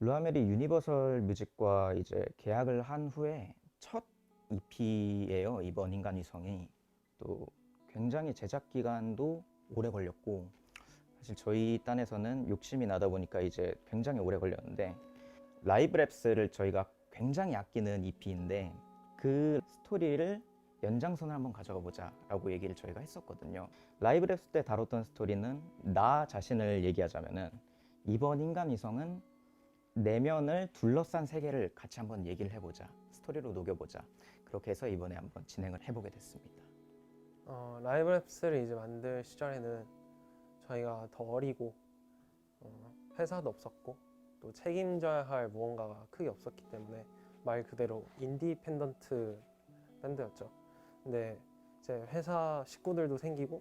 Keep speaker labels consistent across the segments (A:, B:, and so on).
A: 루아멜이 유니버설 뮤직과 이제 계약을 한 후에 첫 EP예요. 이번 인간위성이. 또 굉장히 제작 기간도 오래 걸렸고, 사실 저희 딴에서는 욕심이 나다 보니까 이제 굉장히 오래 걸렸는데, 라이브 랩스를 저희가 굉장히 아끼는 EP인데 그 스토리를 연장선을 한번 가져가 보자 라고 얘기를 저희가 했었거든요. 라이브 랩스 때 다뤘던 스토리는 나 자신을 얘기하자면은, 이번 인간위성은 내면을 둘러싼 세계를 같이 한번 얘기를 해보자, 스토리로 녹여보자, 그렇게 해서 이번에 한번 진행을 해보게 됐습니다.
B: 라이브 랩스를 이제 만들 시절에는 저희가 더 어리고 회사도 없었고 또 책임져야 할 무언가가 크게 없었기 때문에 말 그대로 인디펜던트 밴드였죠. 근데 이제 회사 식구들도 생기고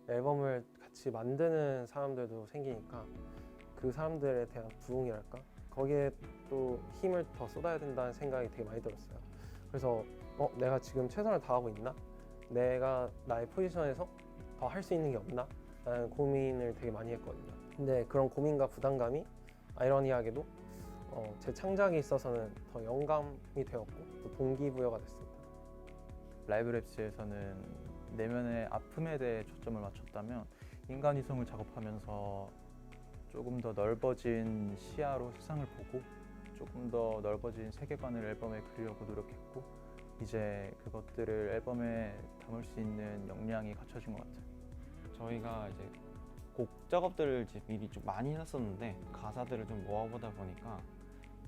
B: 앨범을 같이 만드는 사람들도 생기니까 그 사람들에 대한 부응이랄까? 거기에 또 힘을 더 쏟아야 된다는 생각이 되게 많이 들었어요. 그래서 내가 지금 최선을 다하고 있나? 내가 나의 포지션에서 더 할 수 있는 게 없나? 라는 고민을 되게 많이 했거든요. 근데 그런 고민과 부담감이 아이러니하게도 제 창작에 있어서는 더 영감이 되었고 또 동기부여가 됐습니다.
C: 라이브 랩스에서는 내면의 아픔에 대해 초점을 맞췄다면, 인간위성을 작업하면서 조금 더 넓어진 시야로 세상을 보고 조금 더 넓어진 세계관을 앨범에 그리려고 노력했고, 이제 그것들을 앨범에 담을 수 있는 역량이 갖춰진 것 같아요.
D: 저희가 이제 곡 작업들을 이제 미리 좀 많이 해놨었는데 가사들을 좀 모아보다 보니까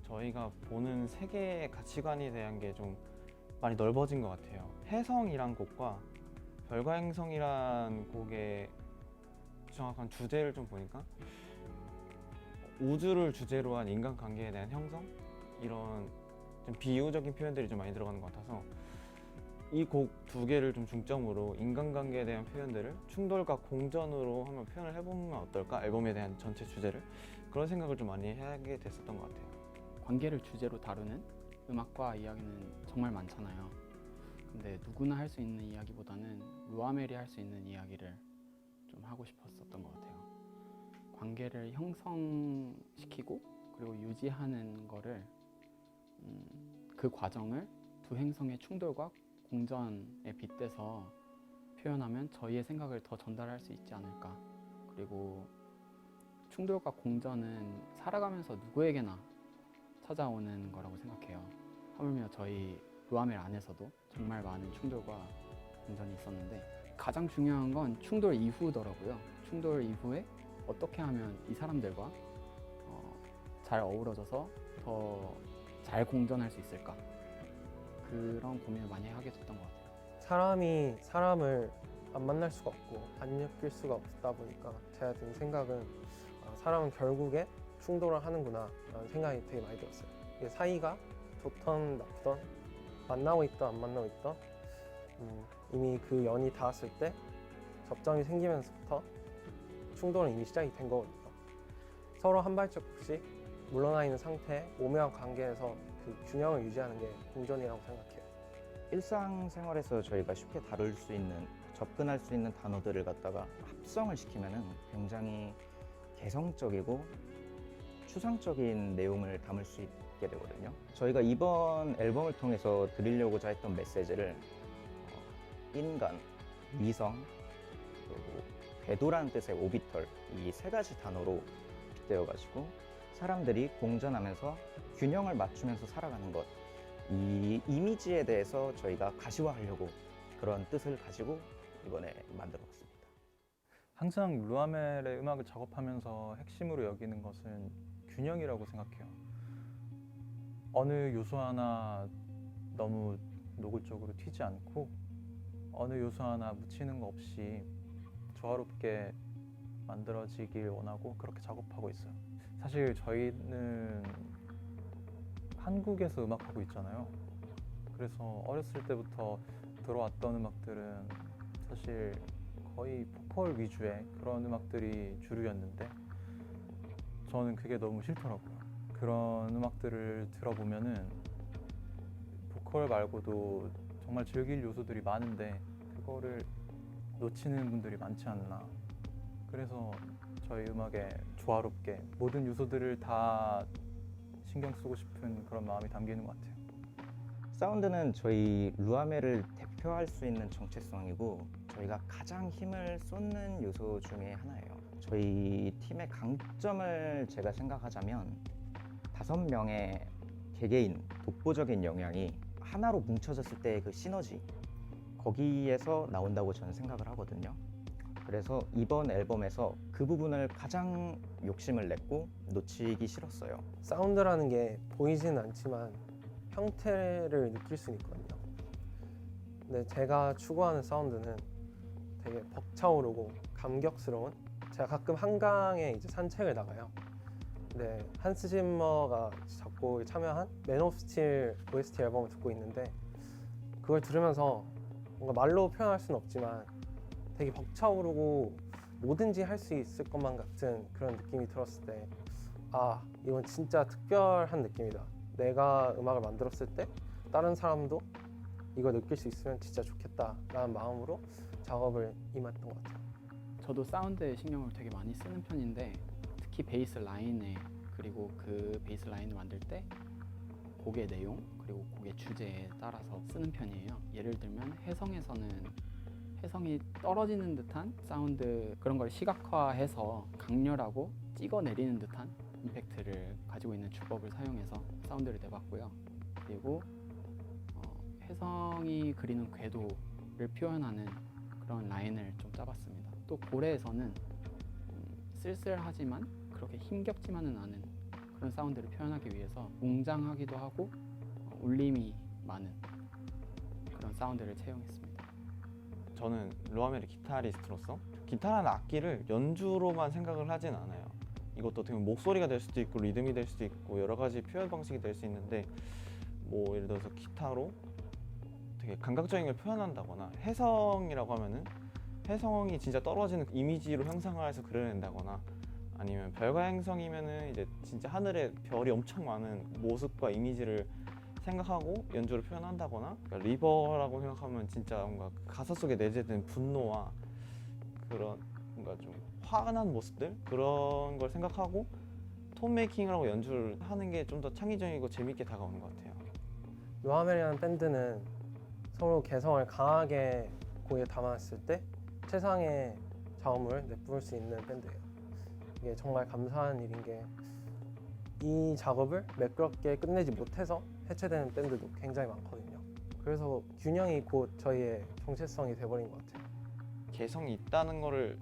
D: 저희가 보는 세계의 가치관에 대한 게 좀 많이 넓어진 것 같아요. 해성이란 곡과 별과 행성이란 곡의 정확한 주제를 좀 보니까 우주를 주제로 한 인간관계에 대한 형성? 이런 좀 비유적인 표현들이 좀 많이 들어가는 것 같아서 이 곡 두 개를 좀 중점으로 인간관계에 대한 표현들을 충돌과 공전으로 한번 표현을 해보면 어떨까? 앨범에 대한 전체 주제를, 그런 생각을 좀 많이 하게 됐었던 것 같아요.
E: 관계를 주제로 다루는 음악과 이야기는 정말 많잖아요. 근데 누구나 할 수 있는 이야기보다는 루아멜이 할 수 있는 이야기를 좀 하고 싶었었던 것 같아요. 관계를 형성시키고 그리고 유지하는 거를 그 과정을 두 행성의 충돌과 공전에 빗대서 표현하면 저희의 생각을 더 전달할 수 있지 않을까. 그리고 충돌과 공전은 살아가면서 누구에게나 찾아오는 거라고 생각해요. 하물며 저희 루아멜 안에서도 정말 많은 충돌과 공전이 있었는데 가장 중요한 건 충돌 이후더라고요. 충돌 이후에 어떻게 하면 이 사람들과 잘 어우러져서 더 잘 공존할 수 있을까? 그런 고민을 많이 하게 됐던 것 같아요.
B: 사람이 사람을 안 만날 수가 없고 안 엮일 수가 없다 보니까 제가 든 생각은 사람은 결국에 충돌을 하는구나 라는 생각이 되게 많이 들었어요. 이게 사이가 좋던 나쁘던 만나고 있던 안 만나고 있던 이미 그 연이 닿았을 때 접점이 생기면서부터 충돌은 이미 시작이 된 거거든요. 서로 한 발짝씩 물러나 있는 상태의 오묘한 관계에서 그 균형을 유지하는 게 공존이라고 생각해요.
A: 일상생활에서 저희가 쉽게 다룰 수 있는, 접근할 수 있는 단어들을 갖다가 합성을 시키면은 굉장히 개성적이고 추상적인 내용을 담을 수 있게 되거든요. 저희가 이번 앨범을 통해서 드리려고자 했던 메시지를 인간, 위성, 그리고 궤도라는 뜻의 오비털, 이 세 가지 단어로 빗대어가지고 사람들이 공존하면서 균형을 맞추면서 살아가는 것, 이 이미지에 대해서 저희가 가시화하려고 그런 뜻을 가지고 이번에 만들어 봤습니다.
C: 항상 루아멜의 음악을 작업하면서 핵심으로 여기는 것은 균형이라고 생각해요. 어느 요소 하나 너무 노골적으로 튀지 않고 어느 요소 하나 묻히는 거 없이 조화롭게 만들어지길 원하고 그렇게 작업하고 있어요. 사실 저희는 한국에서 음악하고 있잖아요. 그래서 어렸을 때부터 들어왔던 음악들은 사실 거의 보컬 위주의 그런 음악들이 주류였는데 저는 그게 너무 싫더라고요. 그런 음악들을 들어보면은 보컬 말고도 정말 즐길 요소들이 많은데 그거를 놓치는 분들이 많지 않나. 그래서 저희 음악에 조화롭게 모든 요소들을 다 신경 쓰고 싶은 그런 마음이 담기는 것 같아요.
A: 사운드는 저희 루아메를 대표할 수 있는 정체성이고 저희가 가장 힘을 쏟는 요소 중에 하나예요. 저희 팀의 강점을 제가 생각하자면 5명의 개개인 독보적인 역량이 하나로 뭉쳐졌을 때의 그 시너지, 거기에서 나온다고 저는 생각을 하거든요. 그래서 이번 앨범에서 그 부분을 가장 욕심을 냈고 놓치기 싫었어요.
B: 사운드라는 게 보이지는 않지만 형태를 느낄 수 있거든요. 근데 제가 추구하는 사운드는 되게 벅차오르고 감격스러운, 제가 가끔 한강에 이제 산책을 나가요. 근데 한스 짐머가 작곡에 참여한 맨 오브 스틸 OST 앨범을 듣고 있는데 그걸 들으면서 뭔가 말로 표현할 수는 없지만 되게 벅차오르고 뭐든지 할 수 있을 것만 같은 그런 느낌이 들었을 때, 아, 이건 진짜 특별한 느낌이다. 내가 음악을 만들었을 때 다른 사람도 이거 느낄 수 있으면 진짜 좋겠다라는 마음으로 작업을 임했던 것 같아요.
E: 저도 사운드에 신경을 되게 많이 쓰는 편인데 특히 베이스 라인에, 그리고 그 베이스 라인을 만들 때 곡의 내용 그리고 곡의 주제에 따라서 쓰는 편이에요. 예를 들면 혜성이 떨어지는 듯한 사운드, 그런 걸 시각화해서 강렬하고 찍어내리는 듯한 임팩트를 가지고 있는 주법을 사용해서 사운드를 내봤고요. 그리고 혜성이 그리는 궤도를 표현하는 그런 라인을 좀 짜봤습니다. 또 고래에서는 쓸쓸하지만 그렇게 힘겹지만은 않은 그런 사운드를 표현하기 위해서 웅장하기도 하고 울림이 많은 그런 사운드를 채용했습니다.
D: 저는 루아멜의 기타리스트로서 기타라는 악기를 연주로만 생각을 하진 않아요. 이것도 어떻게 보면 목소리가 될 수도 있고 리듬이 될 수도 있고 여러 가지 표현 방식이 될 수 있는데, 뭐 예를 들어서 기타로 되게 감각적인 걸 표현한다거나, 혜성이라고 하면은 혜성이 진짜 떨어지는 이미지로 형상을 해서 그려낸다거나, 아니면 별과 행성이면은 이제 진짜 하늘에 별이 엄청 많은 모습과 이미지를 생각하고 연주를 표현한다거나, 그러니까 리버라고 생각하면 진짜 뭔가 그 가사 속에 내재된 분노와 그런 뭔가 좀 화난 모습들, 그런 걸 생각하고 톤 메이킹을 하고 연주를 하는 게 좀 더 창의적이고 재밌게 다가오는 것 같아요.
B: 루아멜이라는 밴드는 서로 개성을 강하게 곡에 담았을 때 최상의 작업물을 내뿜을 수 있는 밴드예요. 이게 정말 감사한 일인 게 이 작업을 매끄럽게 끝내지 못해서 해체되는 밴드도 굉장히 많거든요. 그래서 균형이 곧 저희의 정체성이 돼버린 것 같아요.
D: 개성이 있다는 거를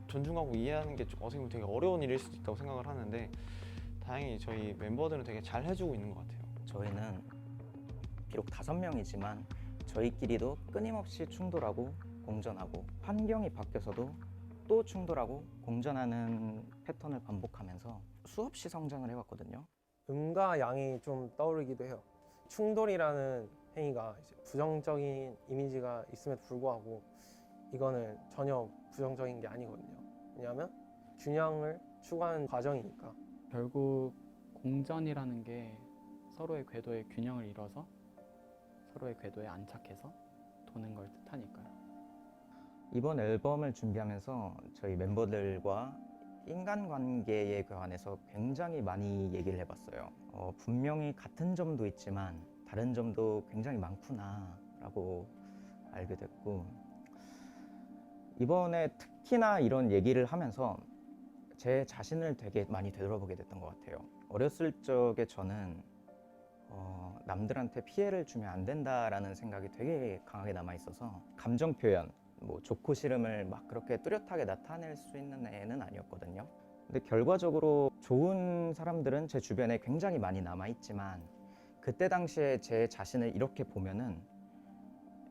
D: 존중하고 이해하는 게 어떻게 보면 되게 어려운 일일 수도 있다고 생각을 하는데, 다행히 저희 멤버들은 되게 잘 해주고 있는 것 같아요.
A: 저희는 비록 5명이지만 저희끼리도 끊임없이 충돌하고 공전하고, 환경이 바뀌어서도 또 충돌하고 공전하는 패턴을 반복하면서 수없이 성장을 해왔거든요.
B: 음과 양이 좀 떠오르기도 해요. 충돌이라는 행위가 이제 부정적인 이미지가 있음에도 불구하고 이거는 전혀 부정적인 게 아니거든요. 왜냐하면 균형을 추구하는 과정이니까.
E: 결국 공전이라는 게 서로의 궤도의 균형을 이뤄서 서로의 궤도에 안착해서 도는 걸 뜻하니까요.
A: 이번 앨범을 준비하면서 저희 멤버들과 인간관계에 관해서 굉장히 많이 얘기를 해봤어요. 분명히 같은 점도 있지만 다른 점도 굉장히 많구나 라고 알게 됐고, 이번에 특히나 이런 얘기를 하면서 제 자신을 되게 많이 되돌아보게 됐던 것 같아요. 어렸을 적에 저는 남들한테 피해를 주면 안 된다라는 생각이 되게 강하게 남아있어서 감정 표현, 뭐 좋고 싫음을 막 그렇게 뚜렷하게 나타낼 수 있는 애는 아니었거든요. 근데 결과적으로 좋은 사람들은 제 주변에 굉장히 많이 남아있지만 그때 당시에 제 자신을 이렇게 보면은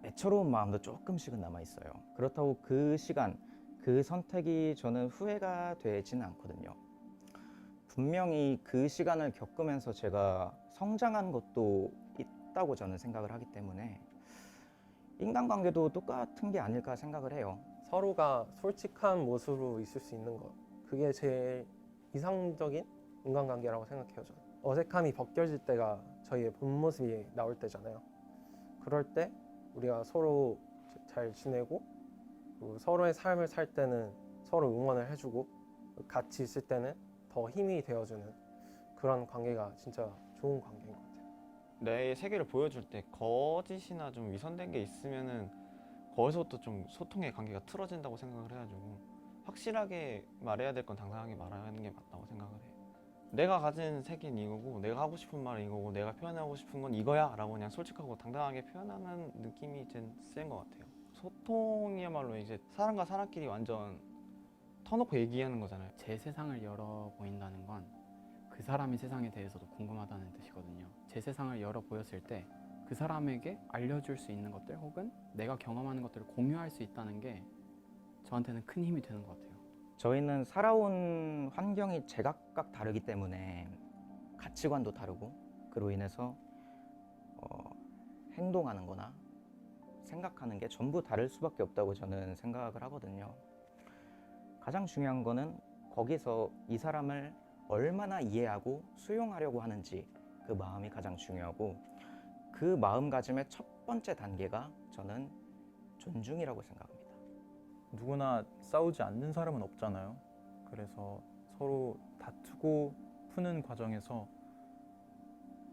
A: 애처로운 마음도 조금씩은 남아있어요. 그렇다고 그 시간, 그 선택이 저는 후회가 되지는 않거든요. 분명히 그 시간을 겪으면서 제가 성장한 것도 있다고 저는 생각을 하기 때문에 인간관계도 똑같은 게 아닐까 생각을 해요.
B: 서로가 솔직한 모습으로 있을 수 있는 것, 그게 제일 이상적인 인간관계라고 생각해요. 저는 어색함이 벗겨질 때가 저희의 본 모습이 나올 때잖아요. 그럴 때 우리가 서로 잘 지내고, 그리고 서로의 삶을 살 때는 서로 응원을 해주고, 같이 있을 때는 더 힘이 되어주는 그런 관계가 진짜 좋은 관계인 것 같아요.
D: 내 세계를 보여줄 때 거짓이나 좀 위선된 게 있으면은 거기서부터 좀 소통의 관계가 틀어진다고 생각을 해가지고 확실하게 말해야 될 건 당당하게 말하는 게 맞다고 생각을 해요. 내가 가진 세계는 이거고 내가 하고 싶은 말은 이거고 내가 표현하고 싶은 건 이거야 라고 그냥 솔직하고 당당하게 표현하는 느낌이 제일 센 것 같아요. 소통이야말로 이제 사람과 사람끼리 완전 터놓고 얘기하는 거잖아요.
E: 제 세상을 열어 보인다는 건 그 사람의 세상에 대해서도 궁금하다는 뜻이거든요. 제 세상을 열어 보였을 때 그 사람에게 알려줄 수 있는 것들 혹은 내가 경험하는 것들을 공유할 수 있다는 게 저한테는 큰 힘이 되는 것 같아요.
A: 저희는 살아온 환경이 제각각 다르기 때문에 가치관도 다르고 그로 인해서 행동하는 거나 생각하는 게 전부 다를 수밖에 없다고 저는 생각을 하거든요. 가장 중요한 거는 거기서 이 사람을 얼마나 이해하고 수용하려고 하는지 그 마음이 가장 중요하고 그 마음가짐의 첫 번째 단계가 저는 존중이라고 생각합니다.
C: 누구나 싸우지 않는 사람은 없잖아요. 그래서 서로 다투고 푸는 과정에서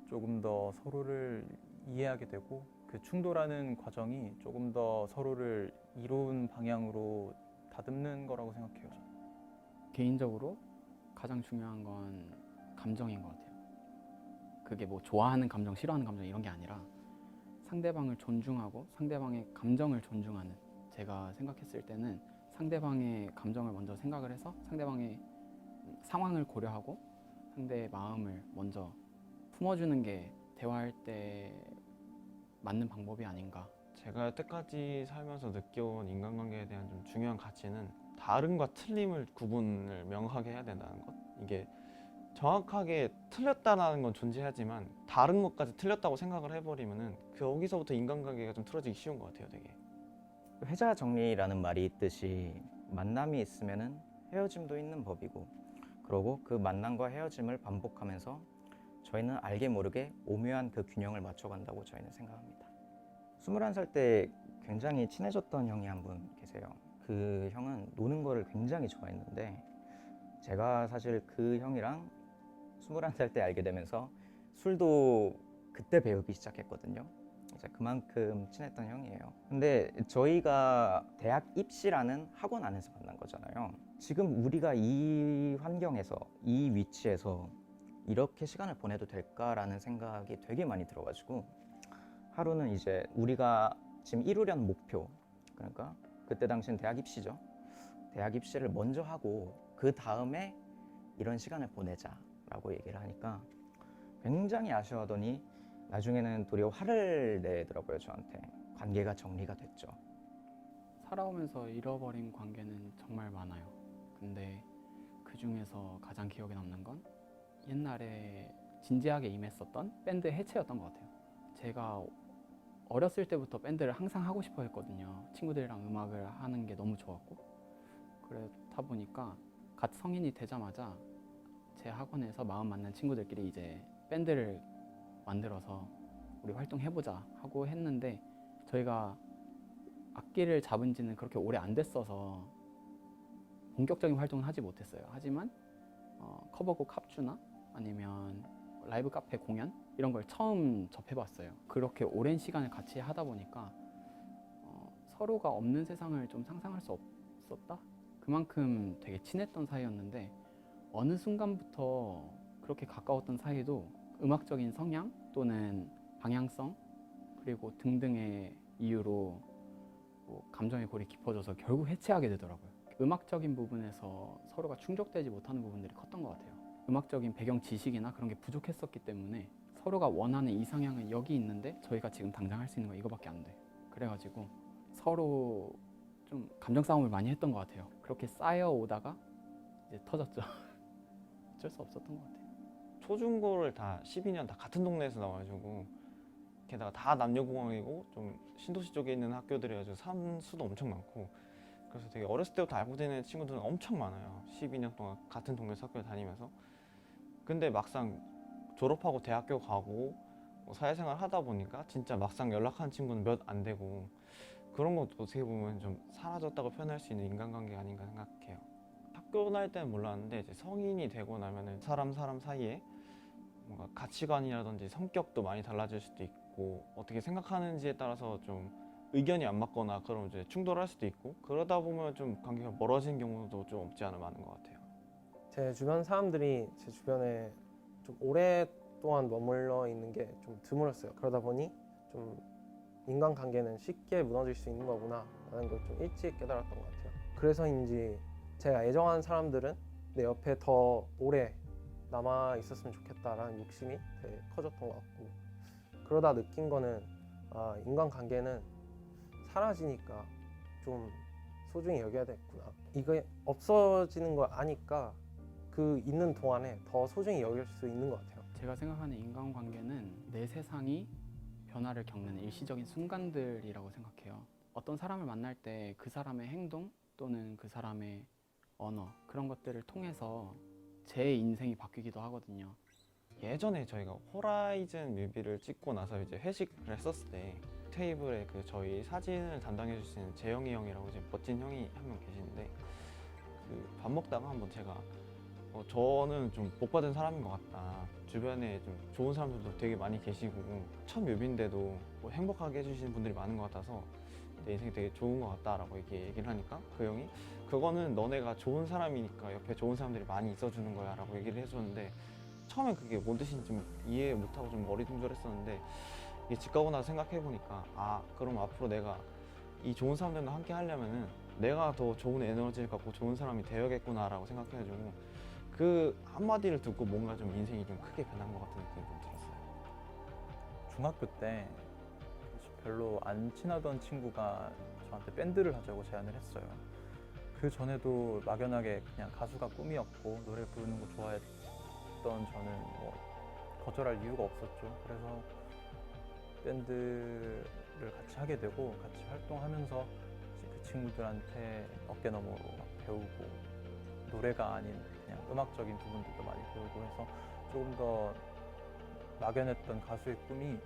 C: 조금 더 서로를 이해하게 되고 그 충돌하는 과정이 조금 더 서로를 이로운 방향으로 다듬는 거라고 생각해요. 저는.
E: 개인적으로 가장 중요한 건 감정인 것 같아요. 그게 뭐 좋아하는 감정, 싫어하는 감정 이런 게 아니라 상대방을 존중하고 상대방의 감정을 존중하는, 제가 생각했을 때는 상대방의 감정을 먼저 생각을 해서 상대방의 상황을 고려하고 상대의 마음을 먼저 품어주는 게 대화할 때 맞는 방법이 아닌가.
D: 제가 여태까지 살면서 느껴온 인간관계에 대한 좀 중요한 가치는 다름과 틀림을 구분을 명확하게 해야 된다는 것. 이게 정확하게 틀렸다라는 건 존재하지만 다른 것까지 틀렸다고 생각을 해버리면은 거기서부터 인간관계가 좀 틀어지기 쉬운 것 같아요, 되게.
A: 회자 정리라는 말이 있듯이 만남이 있으면은 헤어짐도 있는 법이고 그러고 그 만남과 헤어짐을 반복하면서 저희는 알게 모르게 오묘한 그 균형을 맞춰간다고 저희는 생각합니다. 21살 때 굉장히 친해졌던 형이 한 분 계세요. 그 형은 노는 거를 굉장히 좋아했는데 제가 사실 그 형이랑 21살 때 알게 되면서 술도 그때 배우기 시작했거든요. 이제 그만큼 친했던 형이에요. 근데 저희가 대학 입시라는 학원 안에서 만난 거잖아요. 지금 우리가 이 환경에서 이 위치에서 이렇게 시간을 보내도 될까라는 생각이 되게 많이 들어가지고 하루는 이제 우리가 지금 이루려는 목표, 그러니까 그때 당시는 대학 입시죠. 대학 입시를 먼저 하고 그 다음에 이런 시간을 보내자라고 얘기를 하니까 굉장히 아쉬워하더니 나중에는 도리어 화를 내더라고요, 저한테. 관계가 정리가 됐죠.
E: 살아오면서 잃어버린 관계는 정말 많아요. 근데 그 중에서 가장 기억에 남는 건 옛날에 진지하게 임했었던 밴드 해체였던 것 같아요. 제가 어렸을 때부터 밴드를 항상 하고 싶어 했거든요. 친구들이랑 음악을 하는 게 너무 좋았고 그렇다 보니까 갓 성인이 되자마자 제 학원에서 마음 맞는 친구들끼리 이제 밴드를 만들어서 우리 활동해보자 하고 했는데 저희가 악기를 잡은 지는 그렇게 오래 안 됐어서 본격적인 활동을 하지 못했어요. 하지만 커버곡 합주나 아니면 라이브 카페 공연 이런 걸 처음 접해봤어요. 그렇게 오랜 시간을 같이 하다 보니까 서로가 없는 세상을 좀 상상할 수 없었다? 그만큼 되게 친했던 사이였는데 어느 순간부터 그렇게 가까웠던 사이도 음악적인 성향 또는 방향성 그리고 등등의 이유로 뭐 감정의 골이 깊어져서 결국 해체하게 되더라고요. 음악적인 부분에서 서로가 충족되지 못하는 부분들이 컸던 것 같아요. 음악적인 배경 지식이나 그런 게 부족했었기 때문에 서로가 원하는 이상향은 여기 있는데 저희가 지금 당장 할 수 있는 거 이거밖에 안 돼. 그래가지고 서로 좀 감정 싸움을 많이 했던 것 같아요. 그렇게 쌓여오다가 이제 터졌죠. 어쩔 수 없었던 것 같아요.
D: 초중고를 다 12년 다 같은 동네에서 나와가지고 게다가 다 남녀공학이고 좀 신도시 쪽에 있는 학교들이어가지고 사람 수도 엄청 많고 그래서 되게 어렸을 때부터 알고 지내는 친구들은 엄청 많아요. 12년 동안 같은 동네에서 학교 다니면서. 근데 막상 졸업하고 대학교 가고 뭐 사회생활 하다 보니까 진짜 막상 연락하는 친구는 몇 안 되고 그런 것도 어떻게 보면 좀 사라졌다고 표현할 수 있는 인간관계가 아닌가 생각해요. 학교 다닐 때는 몰랐는데 이제 성인이 되고 나면은 사람 사이에 뭔가 가치관이라든지 성격도 많이 달라질 수도 있고 어떻게 생각하는지에 따라서 좀 의견이 안 맞거나 그러면 이제 충돌할 수도 있고 그러다 보면 좀 관계가 멀어지는 경우도 좀 없지 않아 많은 것 같아요.
B: 제 주변 사람들이 제 주변에 좀 오랫동안 머물러 있는 게 좀 드물었어요. 그러다 보니 좀 인간관계는 쉽게 무너질 수 있는 거구나 라는 걸 좀 일찍 깨달았던 것 같아요. 그래서인지 제가 애정하는 사람들은 내 옆에 더 오래 남아 있었으면 좋겠다라는 욕심이 되게 커졌던 것 같고, 그러다 느낀 거는 인간관계는 사라지니까 좀 소중히 여겨야 되겠구나. 이게 없어지는 걸 아니까 그 있는 동안에 더 소중히 여길 수 있는 것 같아요.
E: 제가 생각하는 인간관계는 내 세상이 변화를 겪는 일시적인 순간들이라고 생각해요. 어떤 사람을 만날 때 그 사람의 행동 또는 그 사람의 언어 그런 것들을 통해서 제 인생이 바뀌기도 하거든요.
D: 예전에 저희가 호라이즌 뮤비를 찍고 나서 이제 회식을 했었을 때 테이블에 그 저희 사진을 담당해 주시는 재영이 형이라고 지금 멋진 형이 한 명 계시는데 그 밥 먹다가 한번 제가 저는 좀 복받은 사람인 것 같다. 주변에 좀 좋은 사람들도 되게 많이 계시고 첫 뮤비인데도 뭐 행복하게 해주시는 분들이 많은 것 같아서 내 인생이 되게 좋은 것 같다라고 얘기를 하니까 그 형이 그거는 너네가 좋은 사람이니까 옆에 좋은 사람들이 많이 있어주는 거야 라고 얘기를 해줬는데 처음엔 그게 뭔 뜻인지 좀 이해 못하고 좀 어리둥절했었는데 이게 집 가고 나서 생각해보니까 그럼 앞으로 내가 이 좋은 사람들과 함께 하려면은 내가 더 좋은 에너지를 갖고 좋은 사람이 되어야겠구나 라고 생각해가지고 그 한마디를 듣고 뭔가 좀 인생이 좀 크게 변한 것 같은 느낌이 좀 들었어요.
C: 중학교 때 별로 안 친하던 친구가 저한테 밴드를 하자고 제안을 했어요. 그 전에도 막연하게 그냥 가수가 꿈이었고 노래 부르는 거 좋아했던 저는 뭐 거절할 이유가 없었죠. 그래서 밴드를 같이 하게 되고 같이 활동하면서 이제 그 친구들한테 어깨너머로 막 배우고 노래가 아닌 그냥 음악적인 부분들도 많이 배우고 해서 조금 더 막연했던 가수의 꿈이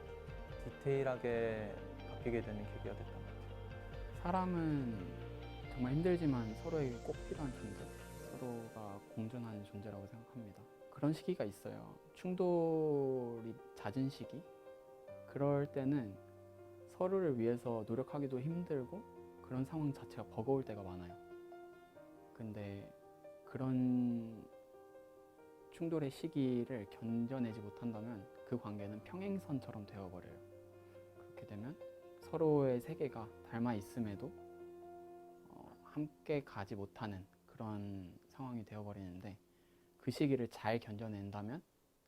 C: 디테일하게 바뀌게 되는 계기가 됐던 것 같아요.
E: 사람은 정말 힘들지만 서로에게 꼭 필요한 존재, 서로가 공존하는 존재라고 생각합니다. 그런 시기가 있어요. 충돌이 잦은 시기? 그럴 때는 서로를 위해서 노력하기도 힘들고 그런 상황 자체가 버거울 때가 많아요. 근데 그런 충돌의 시기를 견뎌내지 못한다면 그 관계는 평행선처럼 되어버려요. 그렇게 되면 서로의 세계가 닮아 있음에도 함께 가지 못하는 그런 상황이 되어버리는데 그 시기를 잘 견뎌낸다면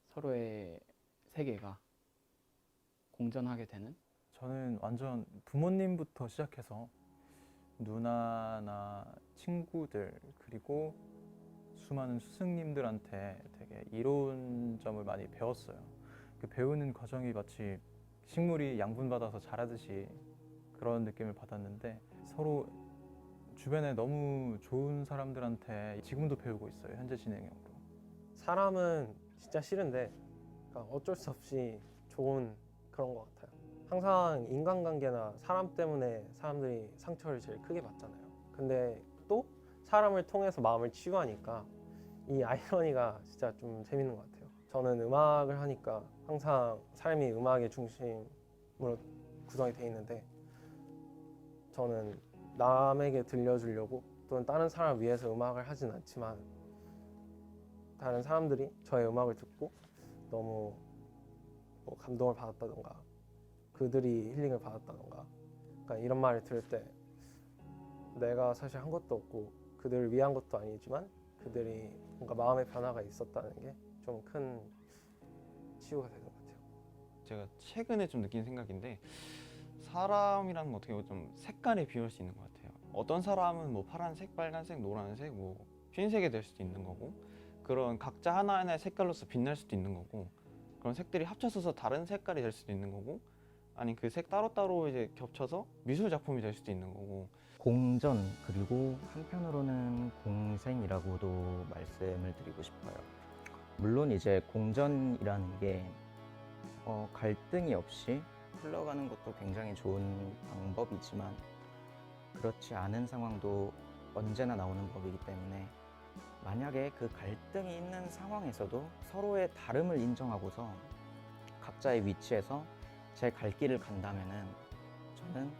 E: 서로의 세계가 공존하게 되는.
C: 저는 완전 부모님부터 시작해서 누나나 친구들 그리고 수많은 스승님들한테 되게 이로운 점을 많이 배웠어요. 그 배우는 과정이 마치 식물이 양분받아서 자라듯이 그런 느낌을 받았는데 서로 주변에 너무 좋은 사람들한테 지금도 배우고 있어요. 현재 진행형으로.
B: 사람은 진짜 싫은데 그러니까 어쩔 수 없이 좋은 그런 것 같아요. 항상 인간관계나 사람 때문에 사람들이 상처를 제일 크게 받잖아요. 근데 또 사람을 통해서 마음을 치유하니까 이 아이러니가 진짜 좀 재밌는 것 같아요. 저는 음악을 하니까 항상 삶이 음악의 중심으로 구성이 돼 있는데 저는 남에게 들려주려고 또는 다른 사람을 위해서 음악을 하진 않지만 다른 사람들이 저의 음악을 듣고 너무 뭐 감동을 받았다던가 그들이 힐링을 받았다던가 그러니까 이런 말을 들을 때 내가 사실 한 것도 없고 그들을 위한 것도 아니지만 그들이 뭔가 마음의 변화가 있었다는 게 좀 큰 치유가 되는 것 같아요.
D: 제가 최근에 좀 느낀 생각인데 사람이라는 건 어떻게 보면 좀 색깔에 비울 수 있는 것 같아요. 어떤 사람은 뭐 파란색, 빨간색, 노란색, 뭐 흰색이 될 수도 있는 거고 그런 각자 하나하나의 색깔로서 빛날 수도 있는 거고 그런 색들이 합쳐져서 다른 색깔이 될 수도 있는 거고 아니 그 색 따로따로 이제 겹쳐서 미술 작품이 될 수도 있는 거고
A: 공전 그리고 한편으로는 공생이라고도 말씀을 드리고 싶어요. 물론 이제 공전이라는 게 갈등이 없이 흘러가는 것도 굉장히 좋은 방법이지만 그렇지 않은 상황도 언제나 나오는 법이기 때문에 만약에 그 갈등이 있는 상황에서도 서로의 다름을 인정하고서 각자의 위치에서 제 갈 길을 간다면은 저는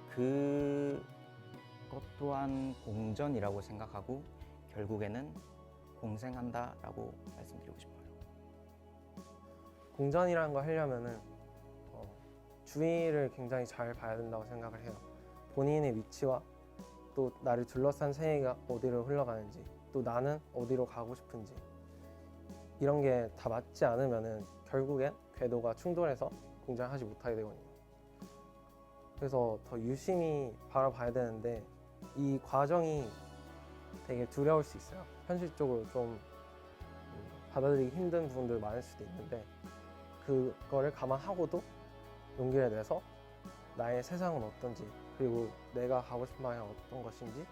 A: 그것 또한 공전이라고 생각하고 결국에는 공생한다라고 말씀드리고 싶어요.
B: 공전이라는 걸 하려면은 주위를 굉장히 잘 봐야 된다고 생각을 해요. 본인의 위치와 또 나를 둘러싼 세계가 어디로 흘러가는지, 또 나는 어디로 가고 싶은지, 이런 게 다 맞지 않으면은 결국엔 궤도가 충돌해서 공전하지 못하게 되거든요. 그래서 더 유심히 바라봐야 되는데 이 과정이 되게 두려울 수 있어요. 현실적으로 좀 받아들이기 힘든 부분들 많을 수도 있는데, 그거를 감안하고도 용기를 내서 나의 세상은 어떤지, 그리고 내가 가고 싶은 방향은 어떤 것인지,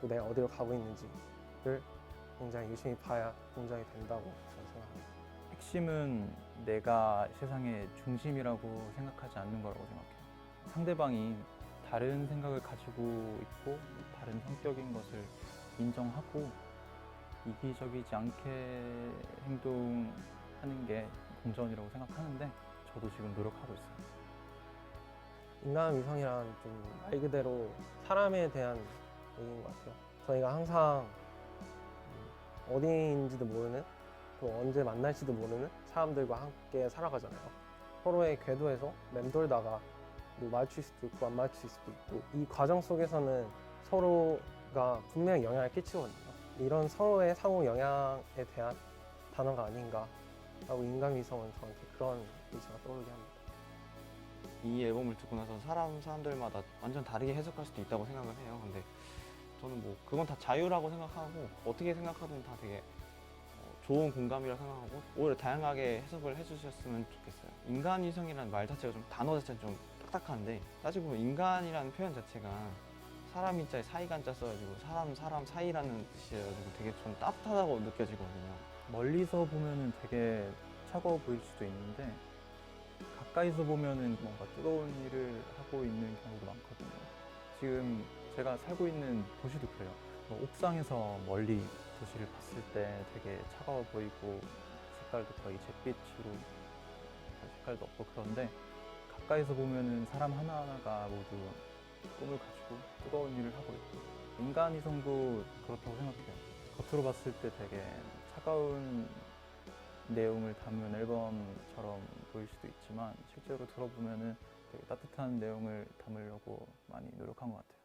B: 그리고 내가 어디로 가고 있는지를 굉장히 유심히 봐야 공정이 된다고 저는 생각합니다.
C: 핵심은 내가 세상의 중심이라고 생각하지 않는 거라고 생각해요. 상대방이 다른 생각을 가지고 있고 다른 성격인 것을 인정하고 이기적이지 않게 행동하는 게 공전이라고 생각하는데 저도 지금 노력하고 있어요.
B: 인간 위성이란 좀 말 그대로 사람에 대한 얘기인 것 같아요. 저희가 항상 어디인지도 모르는, 또 언제 만날지도 모르는 사람들과 함께 살아가잖아요. 서로의 궤도에서 맴돌다가 뭐 마주칠 수도 있고 안 마주칠 수도 있고, 이 과정 속에서는 서로가 분명히 영향을 끼치거든요. 이런 서로의 상호 영향에 대한 단어가 아닌가 라고 인간 위성은 저한테 그런 이미지가 떠오르게 합니다.
D: 이 앨범을 듣고 나서 사람들마다 완전 다르게 해석할 수도 있다고 생각을 해요. 근데 저는 뭐 그건 다 자유라고 생각하고 어떻게 생각하든 다 되게 좋은 공감이라 생각하고 오히려 다양하게 해석을 해주셨으면 좋겠어요. 인간위성이라는 말 자체가 좀 단어 자체는 좀 딱딱한데 따지고 보면 인간이라는 표현 자체가 사람 인자에 사이간자 써가지고 사람 사이라는 뜻이어가지고 되게 좀 따뜻하다고 느껴지거든요.
C: 멀리서 보면은 되게 차가워 보일 수도 있는데 가까이서 보면은 뭔가 뜨거운 일을 하고 있는 경우도 많거든요. 지금 제가 살고 있는 도시도 그래요. 뭐 옥상에서 멀리 도시를 봤을 때 되게 차가워 보이고 색깔도 거의 잿빛으로 색깔도 없고 그런데 가까이서 보면은 사람 하나하나가 모두 꿈을 가지고 뜨거운 일을 하고 있고 인간이성도 그렇다고 생각해요. 겉으로 봤을 때 되게 차가운 내용을 담은 앨범처럼 보일 수도 있지만 실제로 들어보면은 되게 따뜻한 내용을 담으려고 많이 노력한 것 같아요.